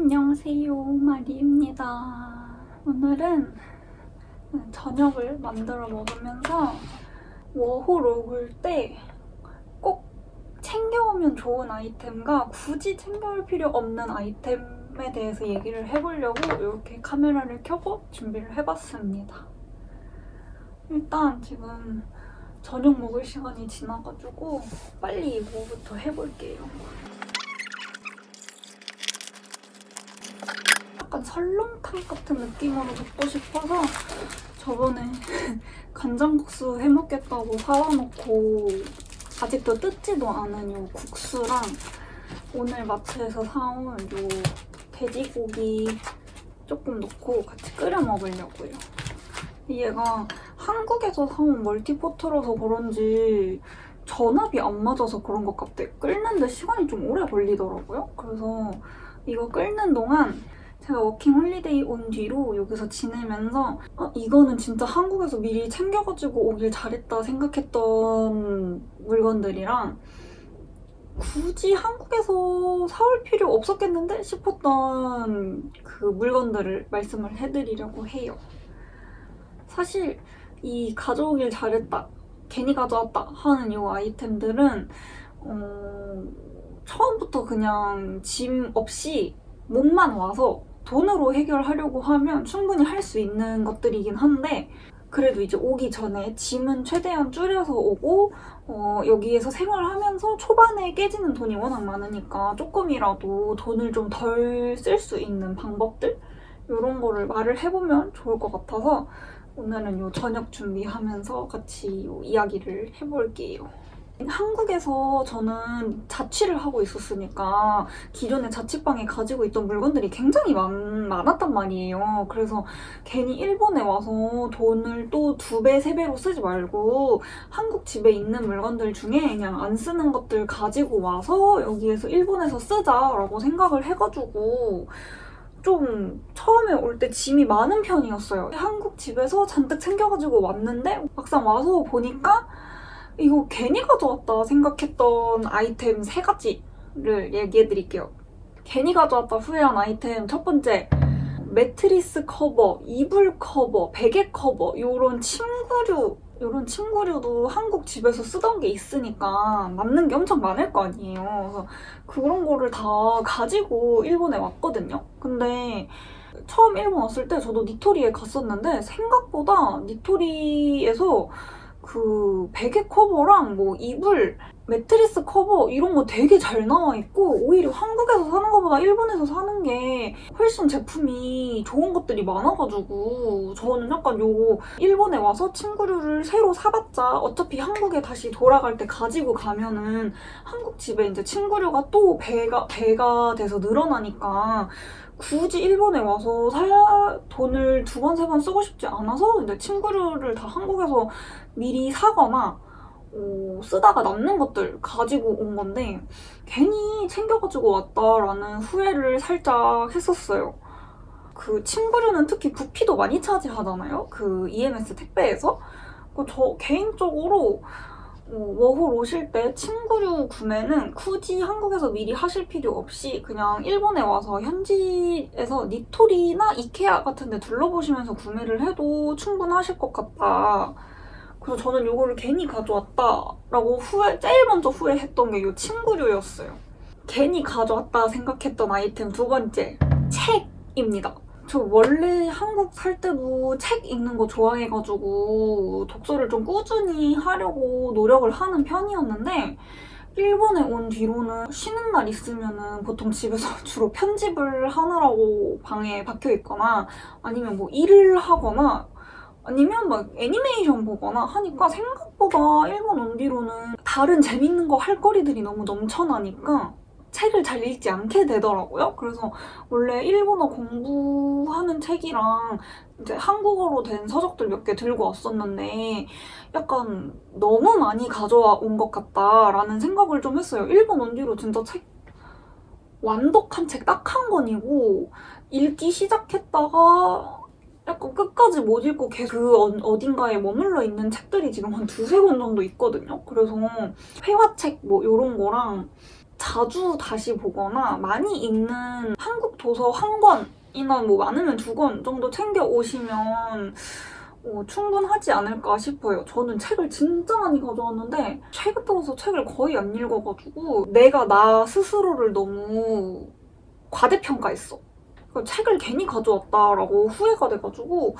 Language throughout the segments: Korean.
안녕하세요, 마리입니다. 오늘은 저녁을 만들어 먹으면서 워홀 올 때 꼭 챙겨오면 좋은 아이템과 굳이 챙겨올 필요 없는 아이템에 대해서 얘기를 해보려고 이렇게 카메라를 켜고 준비를 해봤습니다. 일단 지금 저녁 먹을 시간이 지나가지고 빨리 이거부터 해볼게요. 약간 설렁탕 같은 느낌으로 먹고 싶어서 저번에 간장국수 해먹겠다고 사와놓고 아직도 뜯지도 않은 요 국수랑 오늘 마트에서 사온 요 돼지고기 조금 넣고 같이 끓여 먹으려고요. 얘가 한국에서 사온 멀티포트라서 그런지 전압이 안 맞아서 그런 것 같아. 끓는데 시간이 좀 오래 걸리더라고요. 그래서 이거 끓는 동안 제가 워킹 홀리데이 온 뒤로 여기서 지내면서 이거는 진짜 한국에서 미리 챙겨가지고 오길 잘했다 생각했던 물건들이랑 굳이 한국에서 사올 필요 없었겠는데 싶었던 그 물건들을 말씀을 해드리려고 해요. 사실 이 가져오길 잘했다, 괜히 가져왔다 하는 이 아이템들은 처음부터 그냥 짐 없이 몸만 와서 돈으로 해결하려고 하면 충분히 할 수 있는 것들이긴 한데, 그래도 이제 오기 전에 짐은 최대한 줄여서 오고 여기에서 생활하면서 초반에 깨지는 돈이 워낙 많으니까 조금이라도 돈을 좀 덜 쓸 수 있는 방법들? 이런 거를 말을 해보면 좋을 것 같아서 오늘은 요 저녁 준비하면서 같이 요 이야기를 해볼게요. 한국에서 저는 자취를 하고 있었으니까 기존에 자취방에 가지고 있던 물건들이 굉장히 많았단 말이에요. 그래서 괜히 일본에 와서 돈을 또 2배, 3배로 쓰지 말고 한국 집에 있는 물건들 중에 그냥 안 쓰는 것들 가지고 와서 여기에서 일본에서 쓰자라고 생각을 해가지고 좀 처음에 올 때 짐이 많은 편이었어요. 한국 집에서 잔뜩 챙겨가지고 왔는데 막상 와서 보니까 이거 괜히 가져왔다 생각했던 아이템 3가지를 얘기해드릴게요. 괜히 가져왔다 후회한 아이템 첫 번째, 매트리스 커버, 이불 커버, 베개 커버 이런 침구류도 한국 집에서 쓰던 게 있으니까 남는 게 엄청 많을 거 아니에요. 그래서 그런 거를 다 가지고 일본에 왔거든요. 근데 처음 일본 왔을 때 저도 니토리에 갔었는데 생각보다 니토리에서 그 베개 커버랑 뭐 이불, 매트리스 커버 이런 거 되게 잘 나와 있고 오히려 한국에서 사는 것보다 일본에서 사는 게 훨씬 제품이 좋은 것들이 많아가지고 저는 약간 요거 일본에 와서 침구류를 새로 사봤자 어차피 한국에 다시 돌아갈 때 가지고 가면은 한국 집에 이제 침구류가 또 배가 돼서 늘어나니까 굳이 일본에 와서 돈을 2번, 3번 쓰고 싶지 않아서 이제 침구류를 다 한국에서 미리 사거나 쓰다가 남는 것들 가지고 온 건데 괜히 챙겨가지고 왔다라는 후회를 살짝 했었어요. 그 침구류는 특히 부피도 많이 차지하잖아요. 그 EMS 택배에서. 저 개인적으로 워홀 오실 때 침구류 구매는 굳이 한국에서 미리 하실 필요 없이 그냥 일본에 와서 현지에서 니토리나 이케아 같은 데 둘러보시면서 구매를 해도 충분하실 것 같다. 그래서 저는 이거를 괜히 가져왔다라고 제일 먼저 후회했던 게 이 침구류였어요. 괜히 가져왔다 생각했던 아이템 2번째, 책입니다. 저 원래 한국 살 때도 책 읽는 거 좋아해가지고 독서를 좀 꾸준히 하려고 노력을 하는 편이었는데 일본에 온 뒤로는 쉬는 날 있으면은 보통 집에서 주로 편집을 하느라고 방에 박혀 있거나 아니면 뭐 일을 하거나 아니면 막 애니메이션 보거나 하니까 생각보다 일본 온 뒤로는 다른 재밌는 거 할 거리들이 너무 넘쳐나니까 책을 잘 읽지 않게 되더라고요. 그래서 원래 일본어 공부하는 책이랑 이제 한국어로 된 서적들 몇 개 들고 왔었는데 약간 너무 많이 가져와 온 것 같다라는 생각을 좀 했어요. 일본 온 뒤로 진짜 완독한 책 딱 한 권이고 읽기 시작했다가 약간 끝까지 못 읽고 계속 그 어딘가에 머물러 있는 책들이 지금 한 2-3권 정도 있거든요. 그래서 회화책 뭐 이런 거랑 자주 다시 보거나 많이 읽는 한국 도서 한 권이나 뭐 많으면 2권 정도 챙겨 오시면 충분하지 않을까 싶어요. 저는 책을 진짜 많이 가져왔는데 최근 들어서 책을 거의 안 읽어가지고 내가 나 스스로를 너무 과대평가했어. 그러니까 책을 괜히 가져왔다라고 후회가 돼가지고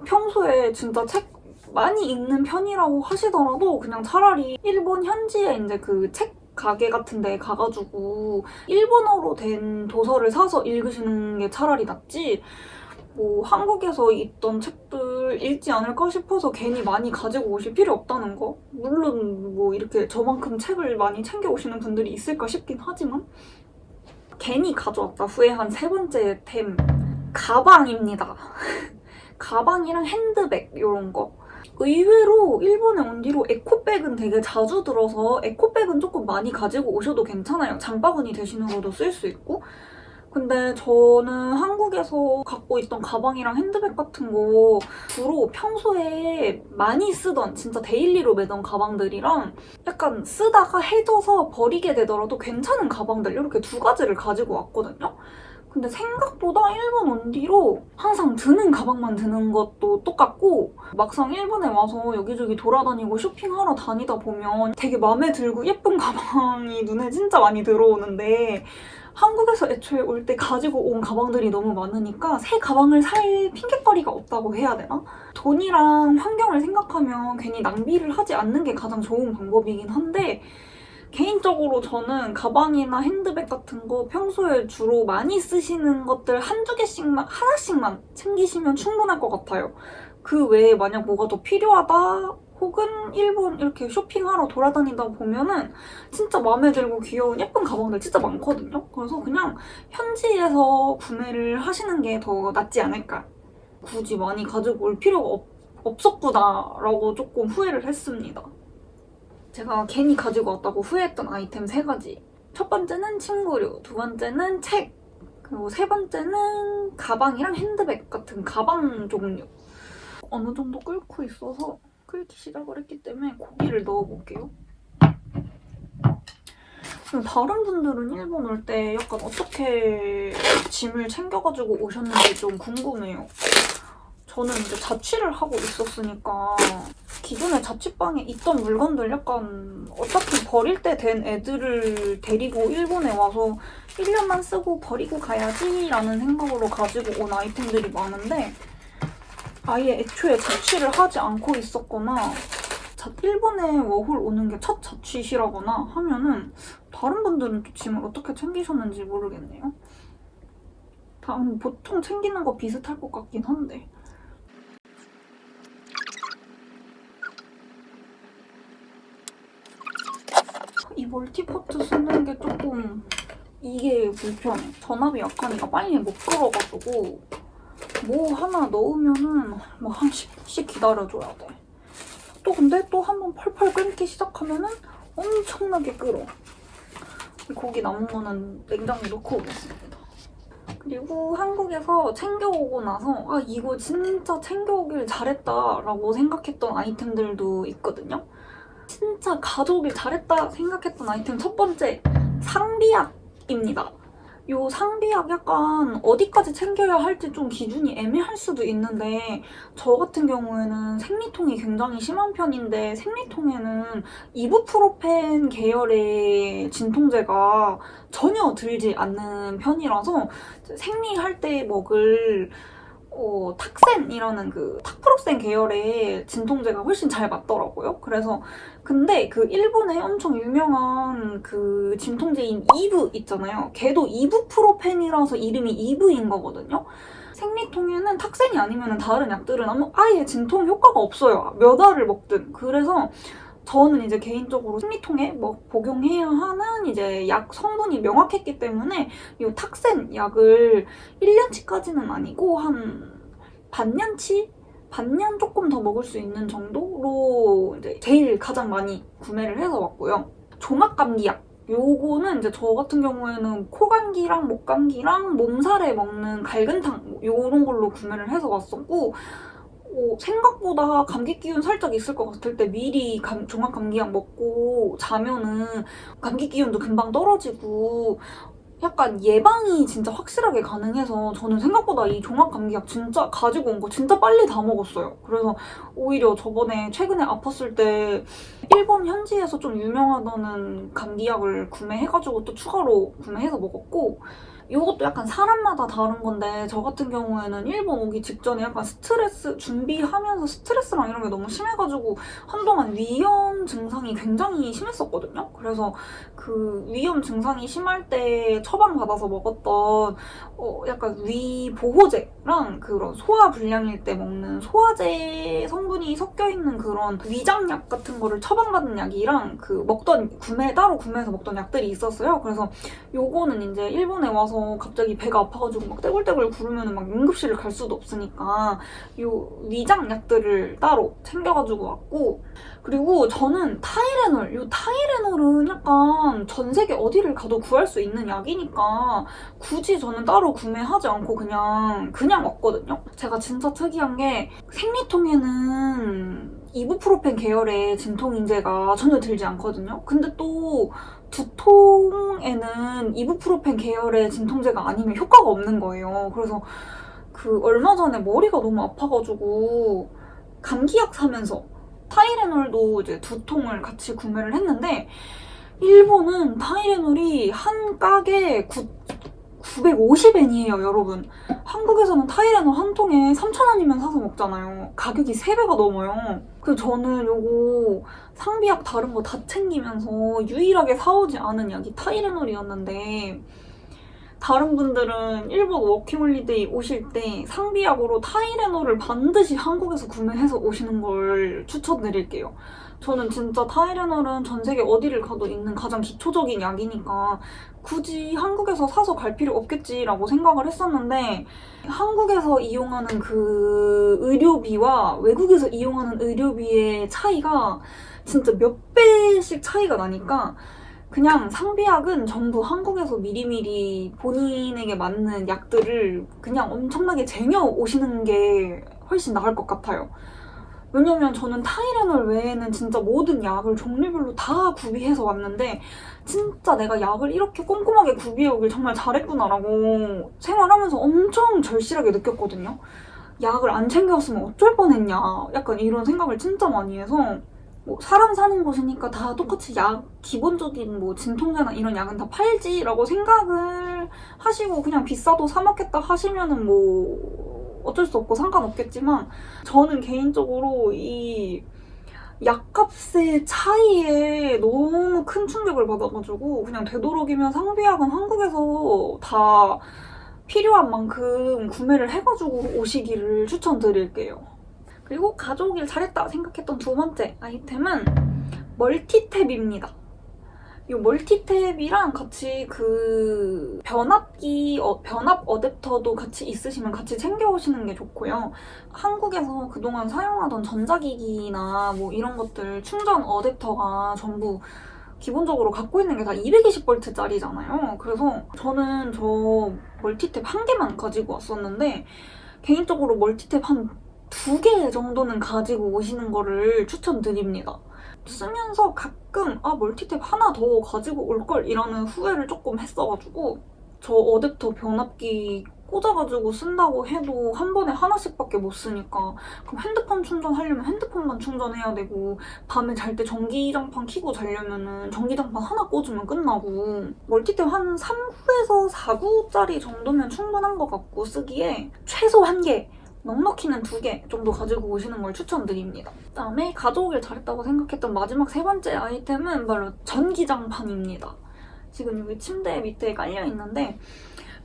평소에 진짜 책 많이 읽는 편이라고 하시더라도 그냥 차라리 일본 현지에 이제 그 책 가게 같은 데 가가지고 일본어로 된 도서를 사서 읽으시는 게 차라리 낫지, 뭐 한국에서 있던 책들 읽지 않을까 싶어서 괜히 많이 가지고 오실 필요 없다는 거. 물론 뭐 이렇게 저만큼 책을 많이 챙겨 오시는 분들이 있을까 싶긴 하지만 괜히 가져왔다 후회한 3번째 템, 가방입니다. 가방이랑 핸드백 이런 거. 의외로 일본에 온 뒤로 에코백은 되게 자주 들어서 에코백은 조금 많이 가지고 오셔도 괜찮아요. 장바구니 대신으로도 쓸 수 있고. 근데 저는 한국에서 갖고 있던 가방이랑 핸드백 같은 거 주로 평소에 많이 쓰던 진짜 데일리로 매던 가방들이랑 약간 쓰다가 해져서 버리게 되더라도 괜찮은 가방들 이렇게 2가지를 가지고 왔거든요. 근데 생각보다 일본 온 뒤로 항상 드는 가방만 드는 것도 똑같고 막상 일본에 와서 여기저기 돌아다니고 쇼핑하러 다니다 보면 되게 마음에 들고 예쁜 가방이 눈에 진짜 많이 들어오는데 한국에서 애초에 올 때 가지고 온 가방들이 너무 많으니까 새 가방을 살 핑계거리가 없다고 해야 되나? 돈이랑 환경을 생각하면 괜히 낭비를 하지 않는 게 가장 좋은 방법이긴 한데 개인적으로 저는 가방이나 핸드백 같은 거 평소에 주로 많이 쓰시는 것들 한두 개씩만, 하나씩만 챙기시면 충분할 것 같아요. 그 외에 만약 뭐가 더 필요하다 혹은 일본 이렇게 쇼핑하러 돌아다니다 보면은 진짜 마음에 들고 귀여운 예쁜 가방들 진짜 많거든요. 그래서 그냥 현지에서 구매를 하시는 게 더 낫지 않을까. 굳이 많이 가지고 올 필요가 없었구나 라고 조금 후회를 했습니다. 제가 괜히 가지고 왔다고 후회했던 아이템 3가지. 첫 번째는 친구류, 2번째는 책, 그리고 3번째는 가방이랑 핸드백 같은 가방 종류. 어느 정도 끓고 있어서 끓기 시작을 했기 때문에 고기를 넣어볼게요. 다른 분들은 일본 올 때 약간 어떻게 짐을 챙겨가지고 오셨는지 좀 궁금해요. 저는 이제 자취를 하고 있었으니까 기존에 자취방에 있던 물건들 약간 어차피 버릴 때 된 애들을 데리고 일본에 와서 1년만 쓰고 버리고 가야지 라는 생각으로 가지고 온 아이템들이 많은데 아예 애초에 자취를 하지 않고 있었거나 일본에 워홀 오는 게 첫 자취시라거나 하면은 다른 분들은 또 짐을 어떻게 챙기셨는지 모르겠네요. 보통 챙기는 거 비슷할 것 같긴 한데. 이 멀티포트 쓰는 게 조금 이게 불편해. 전압이 약하니까 빨리 못 끓어가지고 뭐 하나 넣으면은 뭐 한 10분씩 기다려줘야 돼. 또 근데 또 한번 펄펄 끓기 시작하면은 엄청나게 끓어. 고기 남은 거는 냉장고에 넣고 오겠습니다. 그리고 한국에서 챙겨오고 나서 아 이거 진짜 챙겨오길 잘했다라고 생각했던 아이템들도 있거든요. 진짜 가져오길 잘했다 생각했던 아이템 첫 번째, 상비약입니다. 요 상비약 약간 어디까지 챙겨야 할지 좀 기준이 애매할 수도 있는데 저 같은 경우에는 생리통이 굉장히 심한 편인데 생리통에는 이부프로펜 계열의 진통제가 전혀 들지 않는 편이라서 생리할 때 먹을 탁센이라는 그 탁프로센 계열의 진통제가 훨씬 잘 맞더라고요. 그래서 근데 그 일본에 엄청 유명한 그 진통제인 이브 있잖아요. 걔도 이부프로펜이라서 이름이 이브인 거거든요. 생리통에는 탁센이 아니면 다른 약들은 아예 진통 효과가 없어요. 몇 알을 먹든. 그래서 저는 이제 개인적으로 생리통에 뭐 복용해야 하는 이제 약 성분이 명확했기 때문에 이 탁센 약을 1년치까지는 아니고 한 반년치? 반년 조금 더 먹을 수 있는 정도로 이제 제일 가장 많이 구매를 해서 왔고요. 종합감기약. 요거는 이제 저 같은 경우에는 코감기랑 목감기랑 몸살에 먹는 갈근탕 요런 걸로 구매를 해서 왔었고 생각보다 감기 기운 살짝 있을 것 같을 때 미리 종합 감기약 먹고 자면은 감기 기운도 금방 떨어지고 약간 예방이 진짜 확실하게 가능해서 저는 생각보다 이 종합 감기약 진짜 가지고 온 거 진짜 빨리 다 먹었어요. 그래서 오히려 저번에 최근에 아팠을 때 일본 현지에서 좀 유명하다는 감기약을 구매해가지고 또 추가로 구매해서 먹었고, 이것도 약간 사람마다 다른 건데 저 같은 경우에는 일본 오기 직전에 약간 스트레스 준비하면서 스트레스랑 이런 게 너무 심해가지고 한동안 위염 증상이 굉장히 심했었거든요. 그래서 그 위염 증상이 심할 때 처방받아서 먹었던 약간 위 보호제랑 그런 소화 불량일 때 먹는 소화제 성분이 섞여 있는 그런 위장약 같은 거를 처방받은 약이랑 그 따로 구매해서 먹던 약들이 있었어요. 그래서 요거는 이제 일본에 와서 갑자기 배가 아파가지고 막 떼굴떼굴 구르면 막 응급실을 갈 수도 없으니까 요 위장 약들을 따로 챙겨가지고 왔고, 그리고 저는 타이레놀은 약간 전 세계 어디를 가도 구할 수 있는 약이니까 굳이 저는 따로 구매하지 않고 그냥 왔거든요. 제가 진짜 특이한 게 생리통에는 이부프로펜 계열의 진통인제가 전혀 들지 않거든요. 근데 또 두통에는 이부프로펜 계열의 진통제가 아니면 효과가 없는 거예요. 그래서 그 얼마 전에 머리가 너무 아파가지고 감기약 사면서 타이레놀도 이제 2통을 같이 구매를 했는데, 일본은 타이레놀이 한 깍에 950엔이에요, 여러분. 한국에서는 타이레놀 한 통에 3,000원이면 사서 먹잖아요. 가격이 3배가 넘어요. 그래서 저는 요거 상비약 다른 거 다 챙기면서 유일하게 사오지 않은 약이 타이레놀이었는데, 다른 분들은 일본 워킹홀리데이 오실 때 상비약으로 타이레놀을 반드시 한국에서 구매해서 오시는 걸 추천드릴게요. 저는 진짜 타이레놀은 전 세계 어디를 가도 있는 가장 기초적인 약이니까 굳이 한국에서 사서 갈 필요 없겠지라고 생각을 했었는데, 한국에서 이용하는 그 의료비와 외국에서 이용하는 의료비의 차이가 진짜 몇 배씩 차이가 나니까 그냥 상비약은 전부 한국에서 미리미리 본인에게 맞는 약들을 그냥 엄청나게 쟁여 오시는 게 훨씬 나을 것 같아요. 왜냐면 저는 타이레놀 외에는 진짜 모든 약을 종류별로 다 구비해서 왔는데 진짜 내가 약을 이렇게 꼼꼼하게 구비해오길 정말 잘했구나라고 생활하면서 엄청 절실하게 느꼈거든요. 약을 안 챙겨왔으면 어쩔 뻔했냐, 약간 이런 생각을 진짜 많이 해서, 사람 사는 곳이니까 다 똑같이 기본적인 진통제나 이런 약은 다 팔지라고 생각을 하시고 그냥 비싸도 사 먹겠다 하시면은 어쩔 수 없고 상관없겠지만, 저는 개인적으로 이 약값의 차이에 너무 큰 충격을 받아가지고 그냥 되도록이면 상비약은 한국에서 다 필요한 만큼 구매를 해가지고 오시기를 추천드릴게요. 그리고 가져오길 잘했다 생각했던 두 번째 아이템은 멀티탭입니다. 이 멀티탭이랑 같이 그 변압 어댑터도 같이 있으시면 같이 챙겨오시는 게 좋고요. 한국에서 그동안 사용하던 전자기기나 이런 것들 충전 어댑터가 전부 기본적으로 갖고 있는 게 다 220V짜리잖아요. 그래서 저는 저 멀티탭 한 개만 가지고 왔었는데, 개인적으로 멀티탭 한 2개 정도는 가지고 오시는 거를 추천드립니다. 쓰면서 가끔 멀티탭 하나 더 가지고 올걸 이라는 후회를 조금 했어가지고, 저 어댑터 변압기 꽂아가지고 쓴다고 해도 한 번에 하나씩밖에 못 쓰니까 그럼 핸드폰 충전하려면 핸드폰만 충전해야 되고, 밤에 잘 때 전기장판 켜고 자려면은 전기장판 하나 꽂으면 끝나고, 멀티탭 한 3구에서 4구짜리 정도면 충분한 것 같고 쓰기에 최소 1개, 넉넉히는 2개 정도 가지고 오시는 걸 추천드립니다. 그다음에 가져오길 잘했다고 생각했던 마지막 세 번째 아이템은 바로 전기장판입니다. 지금 여기 침대 밑에 깔려있는데,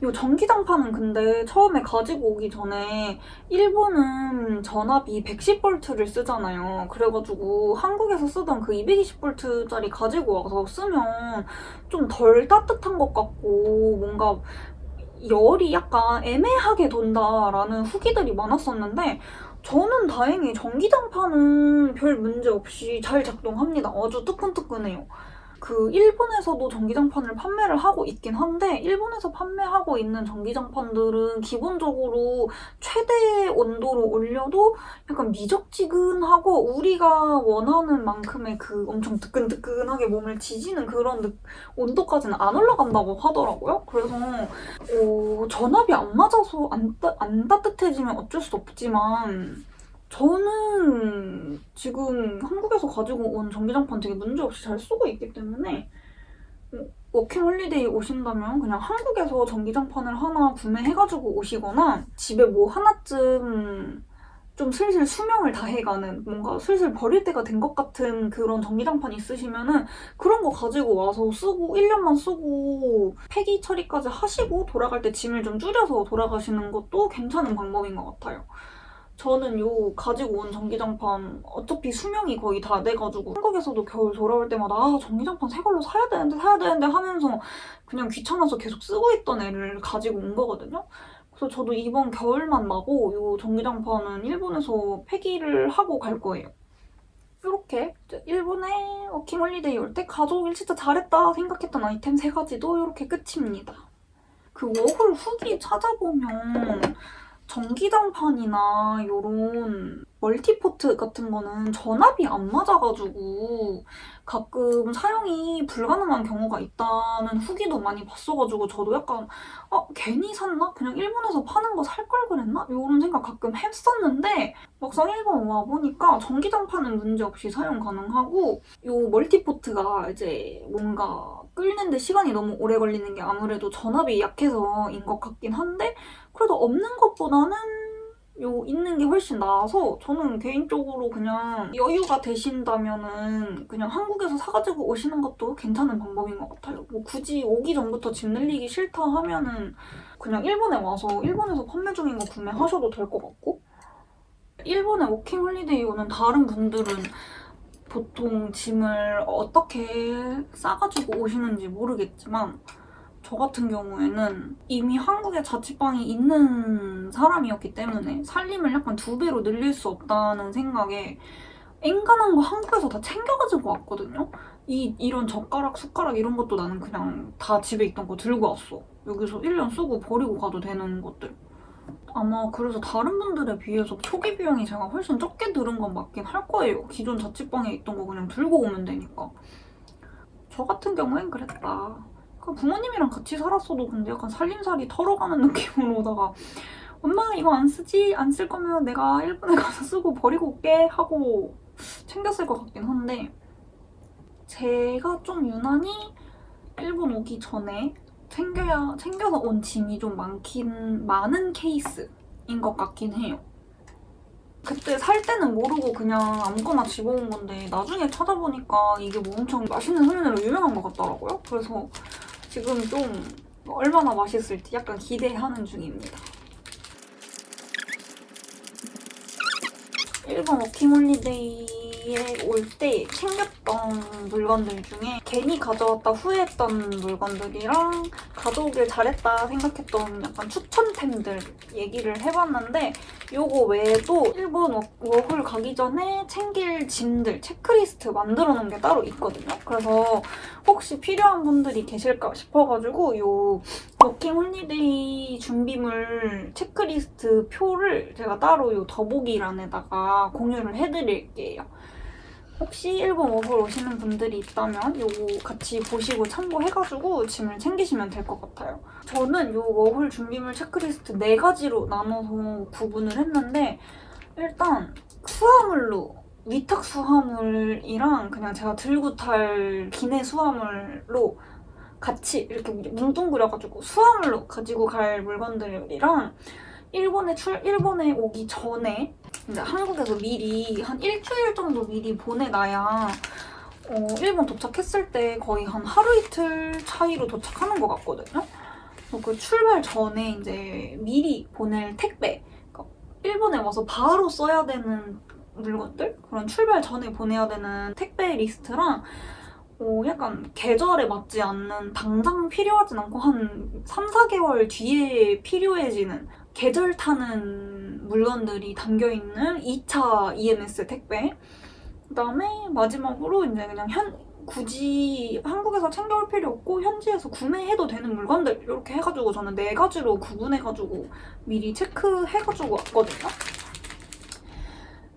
이 전기장판은 근데 처음에 가지고 오기 전에 일본은 전압이 110V를 쓰잖아요. 그래가지고 한국에서 쓰던 그 220V짜리 가지고 와서 쓰면 좀 덜 따뜻한 것 같고 뭔가 열이 약간 애매하게 돈다라는 후기들이 많았었는데, 저는 다행히 전기장판은 별 문제 없이 잘 작동합니다. 아주 뜨끈뜨끈해요. 그 일본에서도 전기장판을 판매를 하고 있긴 한데 일본에서 판매하고 있는 전기장판들은 기본적으로 최대 온도로 올려도 약간 미적지근하고 우리가 원하는 만큼의 그 엄청 뜨끈뜨끈하게 몸을 지지는 그런 온도까지는 안 올라간다고 하더라고요. 그래서 전압이 안 맞아서 안 따뜻해지면 어쩔 수 없지만 저는 지금 한국에서 가지고 온 전기장판 되게 문제없이 잘 쓰고 있기 때문에 워킹홀리데이 오신다면 그냥 한국에서 전기장판을 하나 구매해가지고 오시거나 집에 뭐 하나쯤 좀 슬슬 수명을 다해가는 뭔가 슬슬 버릴 때가 된 것 같은 그런 전기장판 있으시면은 그런 거 가지고 와서 쓰고 1년만 쓰고 폐기 처리까지 하시고 돌아갈 때 짐을 좀 줄여서 돌아가시는 것도 괜찮은 방법인 것 같아요. 저는 요 가지고 온 전기장판 어차피 수명이 거의 다 돼가지고 한국에서도 겨울 돌아올 때마다 전기장판 새 걸로 사야 되는데 하면서 그냥 귀찮아서 계속 쓰고 있던 애를 가지고 온 거거든요. 그래서 저도 이번 겨울만 마고 요 전기장판은 일본에서 폐기를 하고 갈 거예요. 이렇게 일본에 워킹홀리데이 올 때 가져오길 진짜 잘했다 생각했던 아이템 3가지도 이렇게 끝입니다. 그 워홀 후기 찾아보면 전기장판이나 요런 멀티포트 같은 거는 전압이 안 맞아가지고 가끔 사용이 불가능한 경우가 있다는 후기도 많이 봤어가지고 저도 약간 괜히 샀나? 그냥 일본에서 파는 거 살 걸 그랬나? 요런 생각 가끔 했었는데 막상 일본 와보니까 전기장판은 문제없이 사용 가능하고 요 멀티포트가 이제 뭔가 끓는데 시간이 너무 오래 걸리는 게 아무래도 전압이 약해서인 것 같긴 한데 그래도 없는 것보다는 있는 게 훨씬 나아서 저는 개인적으로 그냥 여유가 되신다면은 그냥 한국에서 사가지고 오시는 것도 괜찮은 방법인 것 같아요. 뭐 굳이 오기 전부터 짐 늘리기 싫다 하면은 그냥 일본에 와서 일본에서 판매 중인 거 구매하셔도 될 것 같고 일본에 워킹홀리데이 오는 다른 분들은 보통 짐을 어떻게 싸가지고 오시는지 모르겠지만 저 같은 경우에는 이미 한국에 자취방이 있는 사람이었기 때문에 살림을 약간 2배로 늘릴 수 없다는 생각에 엔간한 거 한국에서 다 챙겨가지고 왔거든요. 이런 젓가락, 숟가락 이런 것도 나는 그냥 다 집에 있던 거 들고 왔어. 여기서 1년 쓰고 버리고 가도 되는 것들. 아마 그래서 다른 분들에 비해서 초기 비용이 제가 훨씬 적게 들은 건 맞긴 할 거예요. 기존 자취방에 있던 거 그냥 들고 오면 되니까. 저 같은 경우엔 그랬다. 부모님이랑 같이 살았어도 근데 약간 살림살이 털어가는 느낌으로다가 엄마 이거 안 쓰지? 안 쓸 거면 내가 일본에 가서 쓰고 버리고 올게 하고 챙겼을 것 같긴 한데 제가 좀 유난히 일본 오기 전에 챙겨서 온 짐이 좀 많은 케이스인 것 같긴 해요. 그때 살 때는 모르고 그냥 아무거나 집어온 건데 나중에 찾아보니까 이게 뭐 엄청 맛있는 소면으로 유명한 것 같더라고요. 그래서 지금 좀 얼마나 맛있을지 약간 기대하는 중입니다. 일본 워킹홀리데이에 올 때 챙겼던 물건들 중에 괜히 가져왔다 후회했던 물건들이랑 가져오길 잘했다 생각했던 약간 추천템들 얘기를 해봤는데 요거 외에도 일본 워홀 가기 전에 챙길 짐들 체크리스트 만들어 놓은 게 따로 있거든요. 그래서 혹시 필요한 분들이 계실까 싶어가지고 요 워킹홀리데이 준비물 체크리스트 표를 제가 따로 요 더보기란에다가 공유를 해드릴게요. 혹시 일본 워홀 오시는 분들이 있다면 요거 같이 보시고 참고해가지고 짐을 챙기시면 될 것 같아요. 저는 요 워홀 준비물 체크리스트 4가지로 나눠서 구분을 했는데 일단 수화물로 위탁 수화물이랑 그냥 제가 들고 탈 기내 수화물로 같이 이렇게 뭉뚱그려가지고 수화물로 가지고 갈 물건들이랑 일본에 오기 전에 이제 한국에서 미리 한 일주일 정도 미리 보내놔야 일본 도착했을 때 거의 한 하루 이틀 차이로 도착하는 것 같거든요. 그 출발 전에 이제 미리 보낼 택배, 그러니까 일본에 와서 바로 써야 되는 물건들? 그런 출발 전에 보내야 되는 택배 리스트랑 약간 계절에 맞지 않는 당장 필요하진 않고 한 3, 4개월 뒤에 필요해지는 계절 타는 물건들이 담겨있는 2차 EMS 택배 그다음에 마지막으로 이제 그냥 굳이 한국에서 챙겨올 필요 없고 현지에서 구매해도 되는 물건들 이렇게 해가지고 저는 4가지로 구분해가지고 미리 체크해가지고 왔거든요.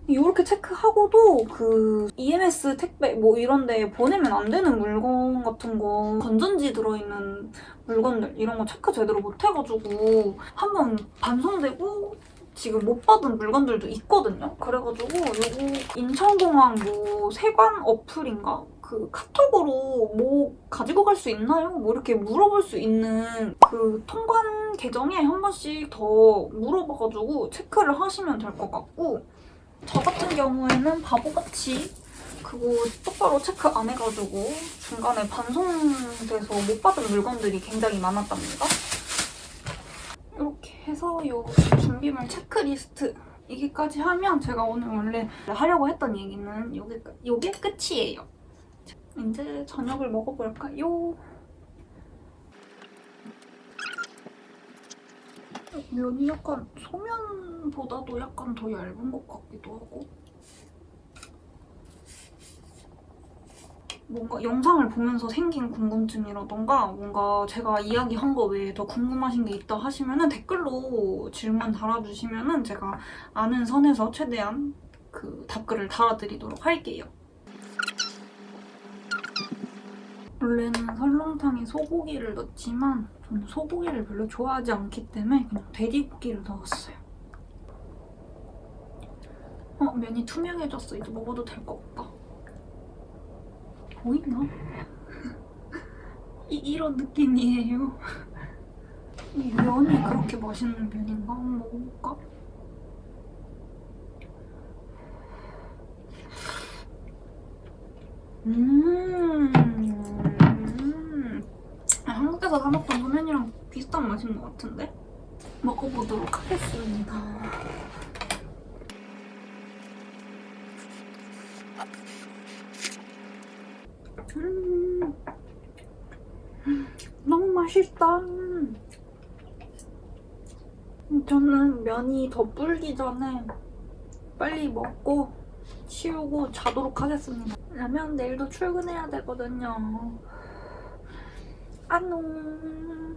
이렇게 체크하고도 그 EMS 택배 뭐 이런 데 보내면 안 되는 물건 같은 거, 건전지 들어있는 물건들 이런 거 체크 제대로 못 해가지고 한번 반송되고 지금 못 받은 물건들도 있거든요. 그래가지고 요거 인천공항 뭐 세관 어플인가? 그 카톡으로 뭐 가지고 갈 수 있나요? 뭐 이렇게 물어볼 수 있는 그 통관 계정에 한 번씩 더 물어봐가지고 체크를 하시면 될 것 같고, 저 같은 경우에는 바보같이 그거 똑바로 체크 안 해가지고 중간에 반송돼서 못 받은 물건들이 굉장히 많았답니다. 이렇게 해서 이 준비물 체크리스트 이게까지 하면 제가 오늘 원래 하려고 했던 얘기는 요게 끝이에요. 이제 저녁을 먹어볼까요? 면이 약간 소면보다도 약간 더 얇은 것 같기도 하고, 뭔가 영상을 보면서 생긴 궁금증이라던가 뭔가 제가 이야기한 거 외에 더 궁금하신 게 있다 하시면은 댓글로 질문 달아주시면은 제가 아는 선에서 최대한 그 답글을 달아드리도록 할게요. 원래는 설렁탕에 소고기를 넣지만 저는 소고기를 별로 좋아하지 않기 때문에 그냥 돼지고기를 넣었어요. 면이 투명해졌어. 이제 먹어도 될 것 같다. 보이나? 이런 느낌이에요. 이 면이 그렇게 맛있는 면인가? 한번 먹어볼까? 한국에서 사 먹던 소면이랑 비슷한 맛인 것 같은데? 먹어보도록 하겠습니다. 너무 맛있다. 저는 면이 더 불기 전에 빨리 먹고 치우고 자도록 하겠습니다. 왜냐면 내일도 출근해야 되거든요. 안녕.